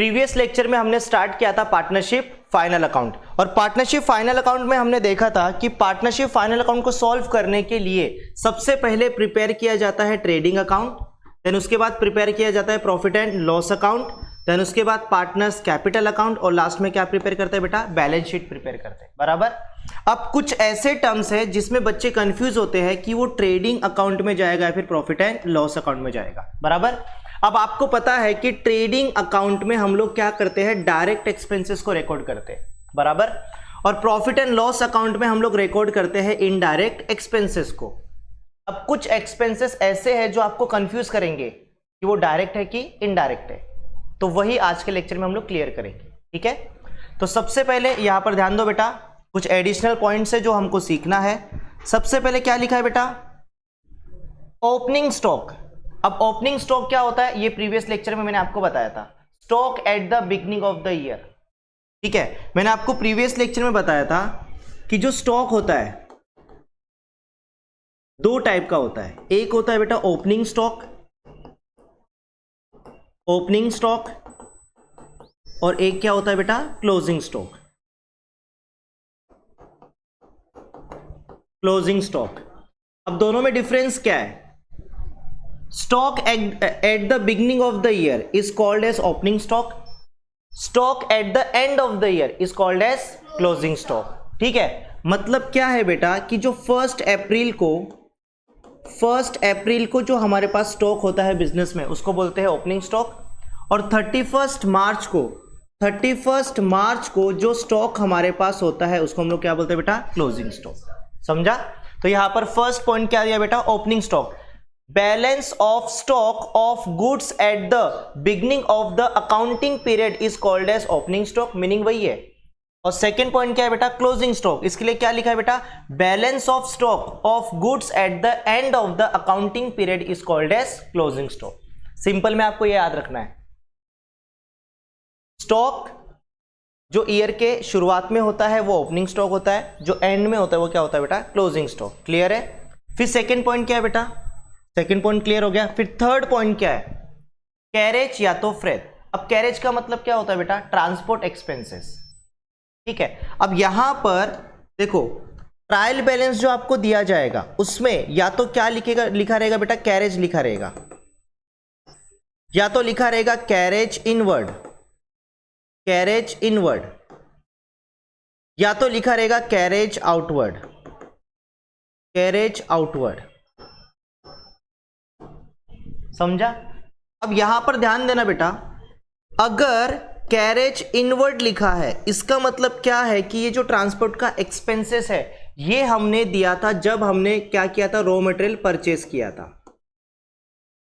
Previous lecture में हमने start किया था पार्टनरशिप फाइनल अकाउंट, और पार्टनरशिप फाइनल अकाउंट में हमने देखा था कि पार्टनरशिप फाइनल अकाउंट को सॉल्व करने के लिए सबसे पहले प्रिपेयर किया जाता है ट्रेडिंग अकाउंट, देन उसके बाद प्रिपेयर किया जाता है profit and loss account, then उसके बाद पार्टनर्स कैपिटल अकाउंट, और लास्ट में क्या प्रिपेयर करते हैं बेटा, बैलेंस शीट प्रिपेयर करते हैं। बराबर। अब कुछ ऐसे टर्म्स है जिसमें बच्चे कंफ्यूज होते हैं कि वो ट्रेडिंग अकाउंट में जाएगा या फिर प्रॉफिट एंड लॉस अकाउंट में जाएगा। बराबर। अब आपको पता है कि ट्रेडिंग अकाउंट में हम लोग क्या करते हैं, डायरेक्ट एक्सपेंसेस को रिकॉर्ड करते हैं। बराबर। और प्रॉफिट एंड लॉस अकाउंट में हम लोग रिकॉर्ड करते हैं इनडायरेक्ट एक्सपेंसेस को। अब कुछ एक्सपेंसेस ऐसे हैं जो आपको कंफ्यूज करेंगे कि वो डायरेक्ट है कि इनडायरेक्ट है, तो वही आज के लेक्चर में हम लोग क्लियर करेंगे। ठीक है, तो सबसे पहले यहां पर ध्यान दो बेटा, कुछ एडिशनल पॉइंट्स है जो हमको सीखना है। सबसे पहले क्या लिखा है बेटा, ओपनिंग स्टॉक। अब ओपनिंग स्टॉक क्या होता है, ये प्रीवियस लेक्चर में मैंने आपको बताया था, stock at the beginning of the year. ठीक है, मैंने आपको प्रीवियस लेक्चर में बताया था कि जो स्टॉक होता है दो टाइप का होता है, एक होता है बेटा ओपनिंग स्टॉक, ओपनिंग स्टॉक, और एक क्या होता है बेटा, क्लोजिंग स्टॉक, क्लोजिंग स्टॉक। अब दोनों में डिफरेंस क्या है, stock at the beginning of the year is called as opening stock, stock at the end of the year is called as closing stock. ठीक है, मतलब क्या है बेटा कि जो 1 अप्रैल को जो हमारे पास स्टॉक होता है बिजनेस में उसको बोलते हैं ओपनिंग स्टॉक, और 31 मार्च को जो स्टॉक हमारे पास होता है उसको हम लोग क्या बोलते हैं बेटा, क्लोजिंग स्टॉक। समझा। तो यहां पर फर्स्ट पॉइंट क्या दिया बेटा, opening stock, balance of stock of goods at the beginning of the accounting period is called as opening stock, meaning वही है। और सेकंड पॉइंट क्या है बेटा, क्लोजिंग स्टॉक, इसके लिए क्या लिखा है बेटा, balance of stock of goods at the end of the accounting period is called as closing stock. Simple में आपको यह याद रखना है, स्टॉक जो ईयर के शुरुआत में होता है वो ओपनिंग स्टॉक होता है, जो एंड में होता है वो क्या होता है बेटा, क्लोजिंग स्टॉक। क्लियर है। फिर सेकंड पॉइंट क्या है बेटा, सेकंड पॉइंट क्लियर हो गया। फिर थर्ड पॉइंट क्या है, कैरेज या तो फ्रेट। अब कैरेज का मतलब क्या होता है बेटा, ट्रांसपोर्ट एक्सपेंसेस। ठीक है, अब यहां पर देखो ट्रायल बैलेंस जो आपको दिया जाएगा उसमें या तो क्या लिखा रहेगा बेटा, कैरेज लिखा रहेगा, या तो लिखा रहेगा कैरेज इनवर्ड, कैरेज इनवर्ड, या तो लिखा रहेगा कैरेज आउटवर्ड, कैरेज आउटवर्ड। समझा। अब यहां पर ध्यान देना बेटा, अगर कैरेज इनवर्ड लिखा है इसका मतलब क्या है कि ये जो ट्रांसपोर्ट का एक्सपेंसेस है ये हमने दिया था जब हमने क्या किया था, रॉ मटेरियल परचेस किया था।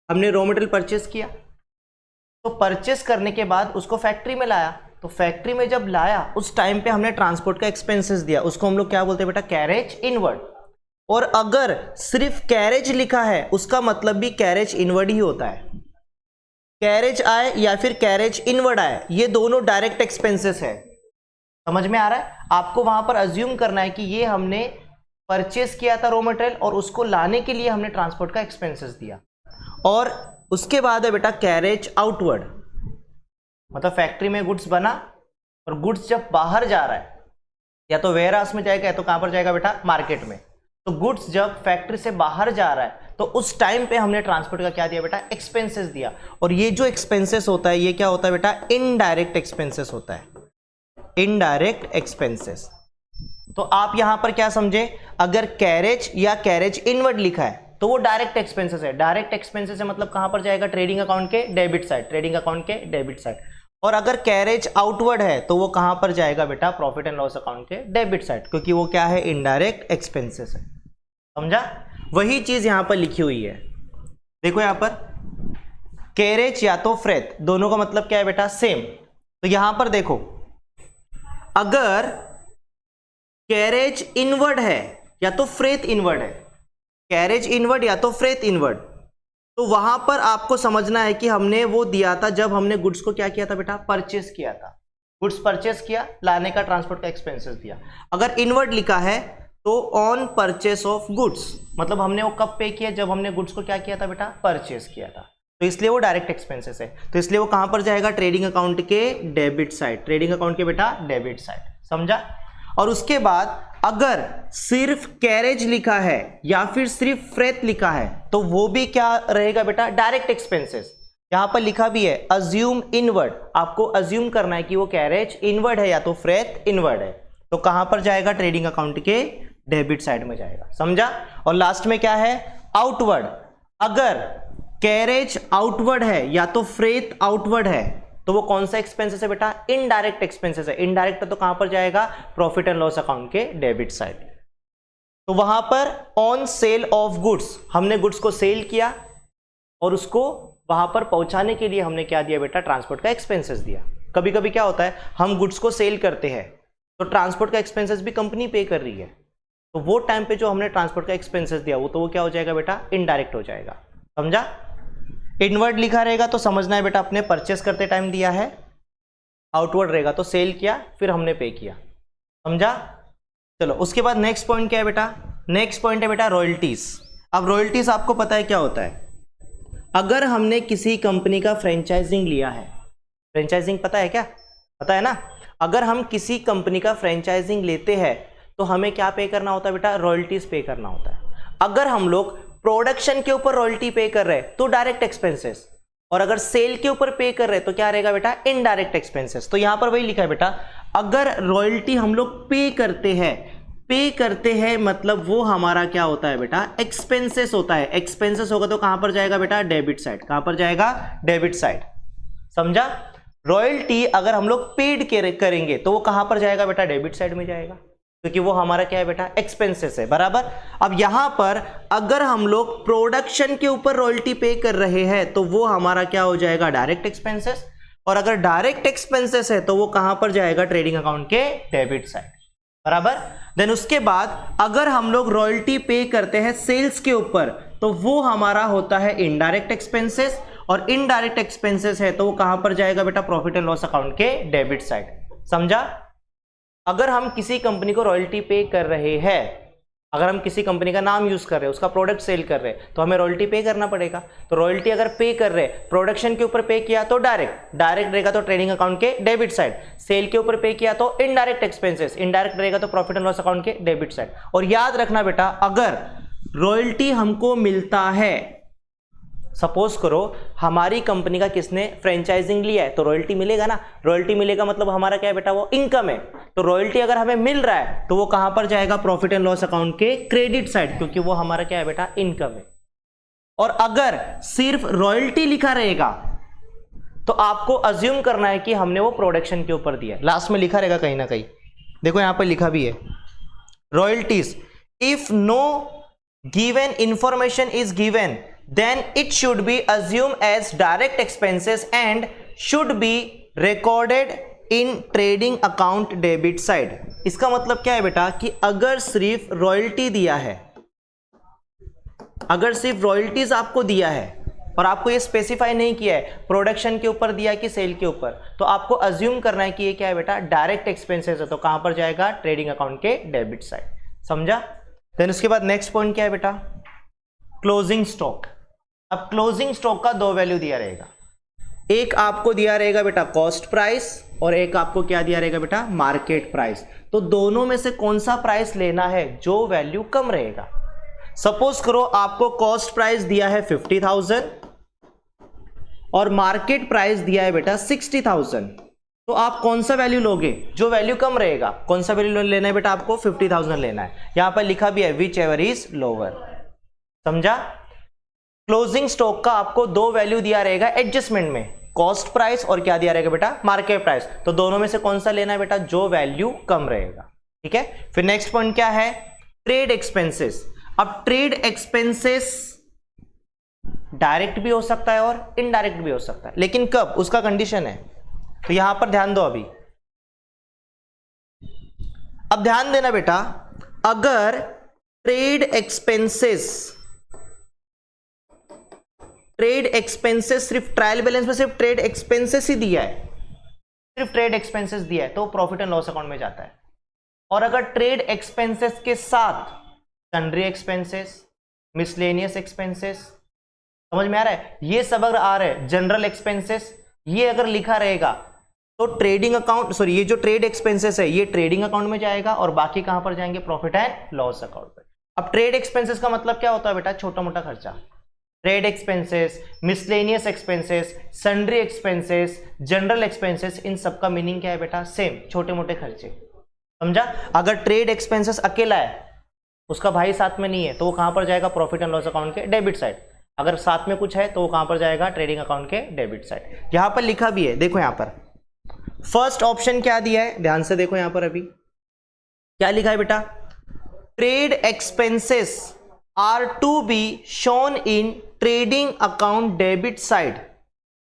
हमने रॉ मटेरियल परचेस किया, तो परचेस करने के बाद उसको फैक्ट्री में लाया, तो फैक्ट्री में जब लाया उस टाइम पे हमने ट्रांसपोर्ट का एक्सपेंसेस दिया, उसको हम लोग क्या बोलते हैं बेटा, कैरेज इनवर्ड। और अगर सिर्फ कैरेज लिखा है उसका मतलब भी कैरेज इनवर्ड ही होता है। कैरेज आए या फिर कैरेज इनवर्ड आए, ये दोनों डायरेक्ट एक्सपेंसेस है। समझ में आ रहा है। आपको वहां पर अज्यूम करना है कि ये हमने परचेस किया था रॉ मटेरियल और उसको लाने के लिए हमने ट्रांसपोर्ट का एक्सपेंसेस दिया। और उसके बाद है बेटा कैरेज आउटवर्ड, मतलब फैक्ट्री में गुड्स बना और गुड्स जब बाहर जा रहा है या तो वेयर हाउस में जाएगा या तो कहां पर जाएगा बेटा, मार्केट में। तो गुड्स जब फैक्ट्री से बाहर जा रहा है तो उस टाइम पे हमने ट्रांसपोर्ट का क्या दिया बेटा, एक्सपेंसेस दिया। और ये जो एक्सपेंसेस होता है ये क्या होता है बेटा, इनडायरेक्ट एक्सपेंसेस होता है, इनडायरेक्ट एक्सपेंसेस। तो आप यहां पर क्या समझे, अगर कैरेज या कैरेज इनवर्ड लिखा है तो वो डायरेक्ट एक्सपेंसेस है। डायरेक्ट एक्सपेंसेस है मतलब कहां पर जाएगा, ट्रेडिंग अकाउंट के डेबिट साइड, ट्रेडिंग अकाउंट के डेबिट साइड। और अगर कैरेज आउटवर्ड है तो वो कहां पर जाएगा बेटा, प्रॉफिट एंड लॉस अकाउंट के डेबिट साइड, क्योंकि वो क्या है, इनडायरेक्ट एक्सपेंसेस है। समझा। वही चीज यहां पर लिखी हुई है, देखो यहां पर कैरेज या तो फ्रेट, दोनों का मतलब क्या है बेटा, सेम। तो यहां पर देखो अगर कैरेज इनवर्ड है या तो फ्रेट इनवर्ड है, कैरेज इनवर्ड या तो फ्रेट इनवर्ड, तो वहां पर आपको समझना है कि हमने वो दिया था जब हमने गुड्स को क्या किया था बेटा, परचेस किया था। गुड्स परचेस किया, लाने का ट्रांसपोर्ट का एक्सपेंसेस दिया। अगर इनवर्ड लिखा है तो ऑन परचेस ऑफ गुड्स, मतलब हमने वो कब पे किया, जब हमने गुड्स को क्या किया था बेटा, परचेस किया था। तो तो इसलिए वो डायरेक्ट एक्सपेंसेस है, तो इसलिए वो कहां पर जाएगा, ट्रेडिंग अकाउंट के डेबिट साइड, ट्रेडिंग अकाउंट के बेटा डेबिट साइड, समझा। और उसके बाद अगर सिर्फ कैरेज लिखा है या फिर सिर्फ फ्रेट लिखा है तो वो भी क्या रहेगा बेटा, डायरेक्ट एक्सपेंसेस। यहां पर लिखा भी है अज्यूम इनवर्ड, आपको अज्यूम करना है कि वो कैरेज इनवर्ड है या तो फ्रेट इनवर्ड है, तो कहां पर जाएगा, ट्रेडिंग अकाउंट के डेबिट साइड में जाएगा, समझा। और लास्ट में क्या है, आउटवर्ड, अगर कैरेज आउटवर्ड है या तो फ्रेट आउटवर्ड है तो वो कौन सा एक्सपेंसेस है बेटा, इनडायरेक्ट एक्सपेंसेस है। इनडायरेक्ट है तो कहां पर जाएगा, प्रॉफिट एंड लॉस अकाउंट के डेबिट साइड। तो वहां पर ऑन सेल ऑफ गुड्स, हमने गुड्स को सेल किया और उसको वहां पर पहुंचाने के लिए हमने क्या दिया बेटा, ट्रांसपोर्ट का एक्सपेंसेस दिया। कभी कभी क्या होता है, हम गुड्स को सेल करते हैं तो ट्रांसपोर्ट का एक्सपेंसेस भी कंपनी पे कर रही है, तो वो टाइम पे जो हमने ट्रांसपोर्ट का एक्सपेंसेस दिया वो क्या हो जाएगा बेटा, इनडायरेक्ट हो जाएगा, समझा। इनवर्ड लिखा रहेगा तो समझना है बेटा अपने परचेस करते टाइम दिया है, आउटवर्ड रहेगा तो सेल किया फिर हमने पे किया, समझा। चलो उसके बाद नेक्स्ट पॉइंट क्या है बेटा, नेक्स्ट पॉइंट है बेटा रॉयल्टीज। अब रॉयल्टीज आपको पता है क्या होता है, अगर हमने किसी कंपनी का फ्रेंचाइजिंग लिया है, फ्रेंचाइजिंग पता है क्या, पता है ना, अगर हम किसी कंपनी का फ्रेंचाइजिंग लेते हैं तो हमें क्या पे करना होता है बेटा, रॉयल्टीज पे करना होता है। अगर हम लोग प्रोडक्शन के ऊपर रॉयल्टी पे कर रहे हैं तो डायरेक्ट एक्सपेंसेस, और अगर सेल के ऊपर पे कर रहे हैं तो क्या रहेगा बेटा, इनडायरेक्ट एक्सपेंसेस। तो यहां पर वही लिखा है बेटा, अगर रॉयल्टी हम लोग पे करते हैं मतलब वो हमारा क्या होता है बेटा, एक्सपेंसेस होता है। एक्सपेंसेस होगा तो कहां पर जाएगा बेटा, डेबिट साइड, कहां पर जाएगा, डेबिट साइड, समझा। रॉयल्टी अगर हम लोग पेड करेंगे तो वो कहां पर जाएगा बेटा, डेबिट साइड में जाएगा, क्योंकि वो हमारा क्या है बेटा, एक्सपेंसेस है, बराबर। अब यहां पर अगर हम लोग प्रोडक्शन के ऊपर रॉयल्टी पे कर रहे हैं तो वो हमारा क्या हो जाएगा, डायरेक्ट एक्सपेंसेस, और अगर डायरेक्ट एक्सपेंसेस है तो वो कहां पर जाएगा, ट्रेडिंग अकाउंट के डेबिट साइड, बराबर। देन उसके बाद अगर हम लोग रॉयल्टी पे करते हैं सेल्स के ऊपर तो वो हमारा होता है इनडायरेक्ट एक्सपेंसेस, और इनडायरेक्ट एक्सपेंसेस है तो वो कहां पर जाएगा बेटा, प्रॉफिट एंड लॉस अकाउंट के डेबिट साइड, समझा। अगर हम किसी कंपनी को रॉयल्टी पे कर रहे हैं, अगर हम किसी कंपनी का नाम यूज कर रहे हैं, उसका प्रोडक्ट सेल कर रहे हैं तो हमें रॉयल्टी पे करना पड़ेगा। तो रॉयल्टी अगर पे कर रहे हैं, प्रोडक्शन के ऊपर पे किया तो डायरेक्ट रहेगा तो ट्रेडिंग अकाउंट के डेबिट साइड, सेल के ऊपर पे किया तो इनडायरेक्ट एक्सपेंसेस, इनडायरेक्ट रहेगा तो प्रॉफिट एंड लॉस अकाउंट के डेबिट साइड। और याद रखना बेटा, अगर रॉयल्टी हमको मिलता है, सपोज करो हमारी कंपनी का किसने फ्रेंचाइजिंग लिया है तो रॉयल्टी मिलेगा ना, रॉयल्टी मिलेगा मतलब हमारा क्या है बेटा, वो इनकम है। तो रॉयल्टी अगर हमें मिल रहा है तो वो कहां पर जाएगा, प्रॉफिट एंड लॉस अकाउंट के क्रेडिट साइड, क्योंकि वो हमारा क्या है बेटा, इनकम है। और अगर सिर्फ रॉयल्टी लिखा रहेगा तो आपको अज्यूम करना है कि हमने वो प्रोडक्शन के ऊपर दिया, लास्ट में लिखा रहेगा कहीं ना कहीं, देखो यहां पर लिखा भी है, royalties if no given information is given then it should be assumed as direct expenses and should be recorded in trading account debit side। इसका मतलब क्या है बेटा कि अगर सिर्फ रॉयल्टी दिया है, अगर सिर्फ रॉयल्टीज आपको दिया है और आपको ये स्पेसिफाई नहीं किया है प्रोडक्शन के ऊपर दिया कि सेल के ऊपर, तो आपको अज्यूम करना है कि ये क्या है बेटा, डायरेक्ट एक्सपेंसेस है, तो कहां पर जाएगा, ट्रेडिंग अकाउंट के डेबिट साइड, समझा। देन उसके बाद नेक्स्ट पॉइंट क्या है बेटा, क्लोजिंग स्टॉक। अब क्लोजिंग स्टॉक का दो वैल्यू दिया रहेगा, एक आपको दिया रहेगा बेटा कॉस्ट प्राइस और एक आपको क्या दिया रहेगा बेटा, मार्केट प्राइस। तो दोनों में से कौन सा प्राइस लेना है जो वैल्यू कम रहेगा। सपोज करो आपको कॉस्ट प्राइस दिया है 50,000 और मार्केट प्राइस दिया है बेटा 60,000, तो आप कौन सा वैल्यू लोगे, जो वैल्यू कम रहेगा। कौन सा वैल्यू लेना है बेटा, आपको 50,000 लेना है। यहां पर लिखा भी है विच एवर इज लोअर, समझा। क्लोजिंग स्टॉक का आपको दो वैल्यू दिया रहेगा एडजस्टमेंट में, कॉस्ट प्राइस और क्या दिया रहेगा बेटा, मार्केट प्राइस। तो दोनों में से कौन सा लेना है बेटा, जो वैल्यू कम रहेगा, ठीक है। फिर नेक्स्ट पॉइंट क्या है, ट्रेड एक्सपेंसेस। अब ट्रेड एक्सपेंसेस डायरेक्ट भी हो सकता है और इनडायरेक्ट भी हो सकता है, लेकिन कब, उसका कंडीशन है। तो यहां पर ध्यान दो अभी, अब ध्यान देना बेटा, अगर ट्रेड एक्सपेंसेस सिर्फ ट्रायल बैलेंस में सिर्फ ट्रेड एक्सपेंसेस ही दिया है, सिर्फ ट्रेड एक्सपेंसेस दिया है तो प्रॉफिट एंड लॉस अकाउंट में जाता है। और अगर ट्रेड एक्सपेंसेस के साथ सन्ड्री एक्सपेंसेस, मिसलेनियस एक्सपेंसेस, समझ में आ रहा है? ये सब अगर आ रहा है जनरल एक्सपेंसेस, ये अगर लिखा रहेगा तो ट्रेडिंग अकाउंट, सॉरी, ये जो ट्रेड एक्सपेंसेस है ये ट्रेडिंग अकाउंट में जाएगा और बाकी कहां पर जाएंगे? प्रॉफिट एंड लॉस अकाउंट पे। अब ट्रेड एक्सपेंसेस का मतलब क्या होता है बेटा? छोटा मोटा खर्चा। Trade expenses, miscellaneous expenses, sundry expenses, general expenses, इन सब का मीनिंग क्या है बेटा? सेम, छोटे मोटे खर्चे। समझा? अगर ट्रेड एक्सपेंसेस अकेला है, उसका भाई साथ में नहीं है, तो वो कहां पर जाएगा? प्रॉफिट एंड लॉस अकाउंट के डेबिट साइड। अगर साथ में कुछ है तो वो कहां पर जाएगा? ट्रेडिंग अकाउंट के डेबिट साइड। यहां पर लिखा भी है, देखो यहां पर फर्स्ट ऑप्शन क्या दिया है, ध्यान से देखो यहां पर अभी क्या लिखा है बेटा? Trade expenses are to be shown in trading account debit side.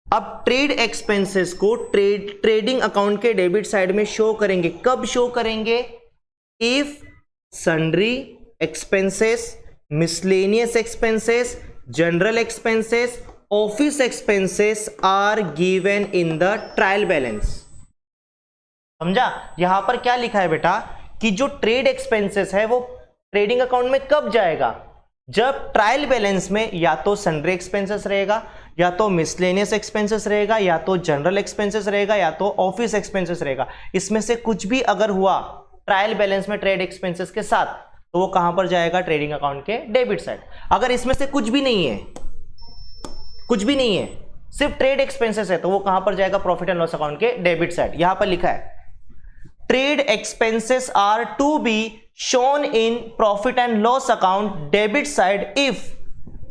अब ट्रेड एक्सपेंसेस को ट्रेडिंग अकाउंट के डेबिट साइड में शो करेंगे। कब शो करेंगे? If sundry expenses, miscellaneous expenses, general expenses, office expenses are given in the trial balance. समझा? यहां पर क्या लिखा है बेटा कि जो ट्रेड एक्सपेंसेस है वो ट्रेडिंग अकाउंट में कब जाएगा? जब ट्रायल बैलेंस में या तो सन्ड्री एक्सपेंसेस रहेगा, या तो मिसलेनियस एक्सपेंसेस रहेगा, या तो जनरल एक्सपेंसेस रहेगा, या तो ऑफिस एक्सपेंसेस रहेगा। इसमें से कुछ भी अगर हुआ ट्रायल बैलेंस में ट्रेड एक्सपेंसेस के साथ, तो वो कहां पर जाएगा? ट्रेडिंग अकाउंट के डेबिट साइड। अगर इसमें से कुछ भी नहीं है, कुछ भी नहीं है, सिर्फ ट्रेड एक्सपेंसेस है, तो वो कहां पर जाएगा? प्रॉफिट एंड लॉस अकाउंट के डेबिट साइड। यहां पर लिखा है trade expenses are to be shown in profit and loss account debit side if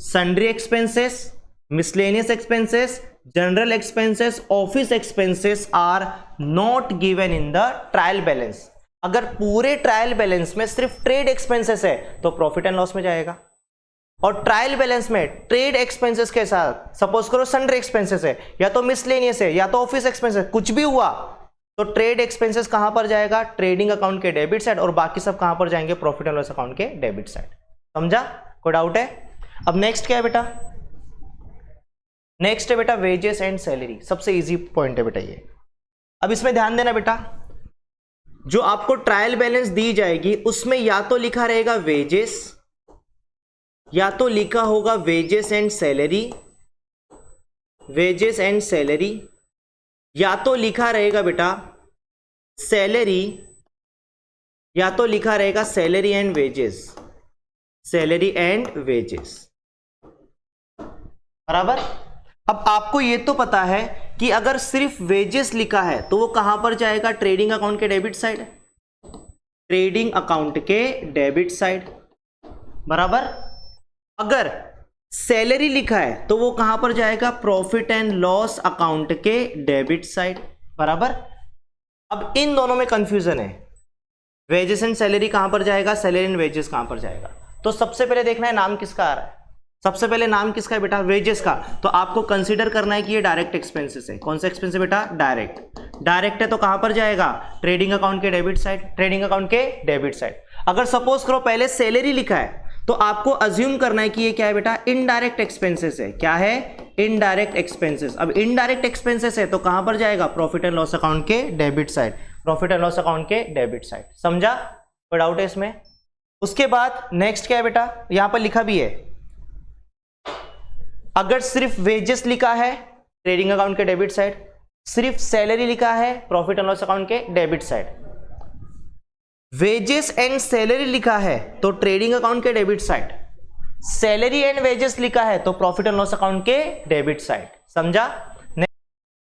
sundry expenses, miscellaneous expenses, general expenses, office expenses are not given in the trial balance. अगर पूरे trial balance में सिर्फ trade expenses है तो profit and loss में जाएगा, और trial balance में ट्रेड एक्सपेंसेस के साथ सपोज करो सन्ड्री एक्सपेंसेस है, या तो मिसलेनियस है, या तो ऑफिस एक्सपेंसेस, कुछ भी हुआ तो ट्रेड एक्सपेंसेस कहां पर जाएगा? ट्रेडिंग अकाउंट के डेबिट साइड, और बाकी सब कहां पर जाएंगे? प्रॉफिट एंड लॉस अकाउंट के डेबिट साइड। समझा? कोई डाउट है? अब नेक्स्ट क्या है बेटा? नेक्स्ट है बेटा वेजेस एंड सैलरी। सबसे इजी पॉइंट है बेटा ये। अब इसमें ध्यान देना बेटा, जो आपको ट्रायल बैलेंस दी जाएगी उसमें या तो लिखा रहेगा वेजेस, या तो लिखा होगा wages and salary, wages and salary, या तो लिखा रहेगा बेटा सैलरी, या तो लिखा रहेगा salary and wages, salary and wages. बराबर? अब आपको ये तो पता है कि अगर सिर्फ वेजेस लिखा है तो वो कहां पर जाएगा? ट्रेडिंग अकाउंट के डेबिट साइड, ट्रेडिंग अकाउंट के डेबिट साइड। बराबर? अगर सैलरी लिखा है तो वो कहां पर जाएगा? प्रॉफिट एंड लॉस अकाउंट के डेबिट साइड। बराबर? अब इन दोनों में कंफ्यूजन है, वेजेस एंड सैलरी कहां पर जाएगा, सैलरी एंड वेजेस कहां पर जाएगा। तो सबसे पहले देखना है नाम किसका आ रहा है। सबसे पहले नाम किसका है बेटा? वेजेस का। तो आपको कंसीडर करना है कि ये डायरेक्ट एक्सपेंसेस है। कौन सा एक्सपेंस है बेटा? डायरेक्ट। डायरेक्ट है तो कहां पर जाएगा? ट्रेडिंग अकाउंट के डेबिट साइड, ट्रेडिंग अकाउंट के डेबिट साइड। अगर सपोज करो पहले सैलरी लिखा है तो आपको अज्यूम करना है कि ये क्या है बेटा? इनडायरेक्ट एक्सपेंसेस है। क्या है? Indirect expenses. अब इनडायरेक्ट एक्सपेंसेस है तो कहां पर जाएगा? प्रॉफिट एंड लॉस अकाउंट के debit side, profit and loss account के डेबिट साइड। समझा? कोई डाउट है इसमें? उसके बाद नेक्स्ट क्या है बेटा? यहां पर लिखा भी है, अगर सिर्फ वेजेस लिखा है ट्रेडिंग अकाउंट के डेबिट साइड, सिर्फ सैलरी लिखा है प्रॉफिट एंड लॉस अकाउंट के debit side, wages and salary लिखा है तो ट्रेडिंग अकाउंट के debit side, salary and wages लिखा है तो प्रॉफिट एंड लॉस अकाउंट के डेबिट साइड। समझा?